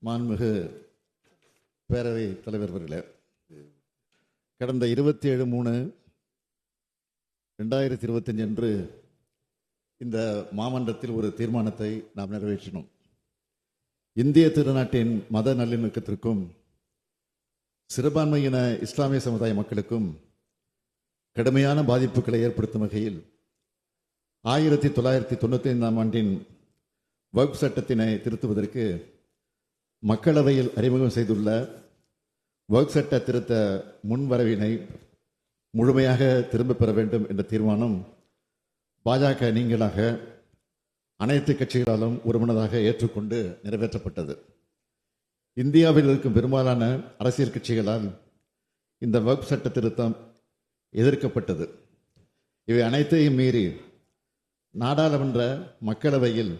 மாண்புமிகு பேரவை தலைவர் அவர்களே, கடந்த 27/3/2025 அன்று இந்த மாமன்றத்தில் ஒரு தீர்மானத்தை நாம் நிறைவேற்றினோம். இந்திய திருநாட்டின் மத நல்லிணக்கத்திற்கும் சிறுபான்மையின இஸ்லாமிய சமுதாய மக்களுக்கும் கடுமையான பாதிப்புகளை ஏற்படுத்தும் வகையில் 1995 ஆண்டின் வக்ஃப் சட்டத்தினை திருத்துவதற்கு மக்களவையில் அறிமுகம் செய்துள்ள வக்ஃப் சட்ட திருத்த முன்வரவினை முழுமையாக திரும்பப் பெற வேண்டும் என்ற தீர்மானம் பாஜக நீங்களாக அனைத்து கட்சிகளாலும் ஒருமனதாக ஏற்றுக்கொண்டு நிறைவேற்றப்பட்டது. இந்தியாவில் இருக்கும் பெரும்பாலான அரசியல் கட்சிகளால் இந்த வக்ஃப் சட்ட திருத்தம் எதிர்க்கப்பட்டது. இவை அனைத்தையும் மீறி நாடாளுமன்ற மக்களவையில்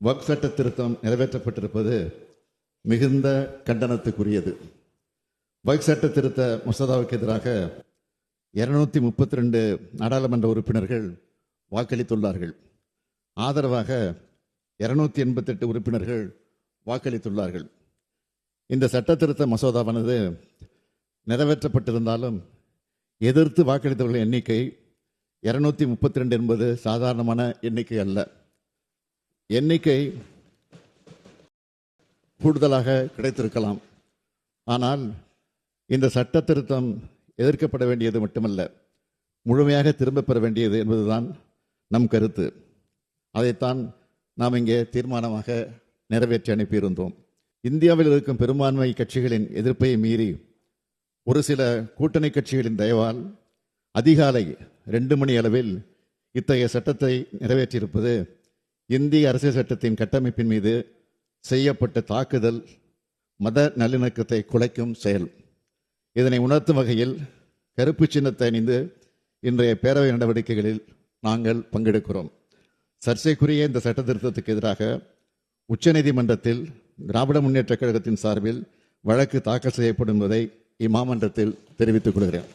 வக்ஃப் சட்ட திருத்தம் நிறைவேற்றப்பட்டிருப்பது மிகுந்த கண்டனத்துக்குரியது. வக்ஃப் சட்ட திருத்த மசோதாவுக்கு எதிராக 232 நாடாளுமன்ற உறுப்பினர்கள் வாக்களித்துள்ளார்கள். ஆதரவாக 288 உறுப்பினர்கள் வாக்களித்துள்ளார்கள். இந்த சட்ட திருத்த மசோதாவானது நிறைவேற்றப்பட்டிருந்தாலும் எதிர்த்து வாக்களித்தவர்களின் எண்ணிக்கை 232 என்பது சாதாரணமான எண்ணிக்கை அல்ல. எண்ணிக்கை கூடுதலாக கிடைத்திருக்கலாம். ஆனால் இந்த சட்ட திருத்தம் எதிர்க்கப்பட வேண்டியது மட்டுமல்ல, முழுமையாக திரும்பப் பெற வேண்டியது என்பதுதான் நம் கருத்து. அதைத்தான் நாம் இங்கே தீர்மானமாக நிறைவேற்றி அனுப்பியிருந்தோம். இந்தியாவில் இருக்கும் பெரும்பான்மை கட்சிகளின் எதிர்ப்பை மீறி ஒரு சில கூட்டணி கட்சிகளின் தயவால் அதிகாலை 2 மணி அளவில் இத்தகைய சட்டத்தை நிறைவேற்றியிருப்பது இந்திய அரசியல் சட்டத்தின் கட்டமைப்பின் மீது செய்யப்பட்ட தாக்குதல், மத நல்லிணக்கத்தை குலைக்கும் செயல். இதனை உணர்த்தும் வகையில் கருப்பு சின்னத்தை அணிந்து இன்றைய பேரவை நடவடிக்கைகளில் நாங்கள் பங்கெடுக்கிறோம். சர்ச்சைக்குரிய இந்த சட்ட திருத்தத்துக்கு எதிராக உச்சநீதிமன்றத்தில் திராவிட முன்னேற்ற கழகத்தின் சார்பில் வழக்கு தாக்கல் செய்யப்படும் என்பதை இம்மாமன்றத்தில் தெரிவித்துக் கொள்கிறேன்.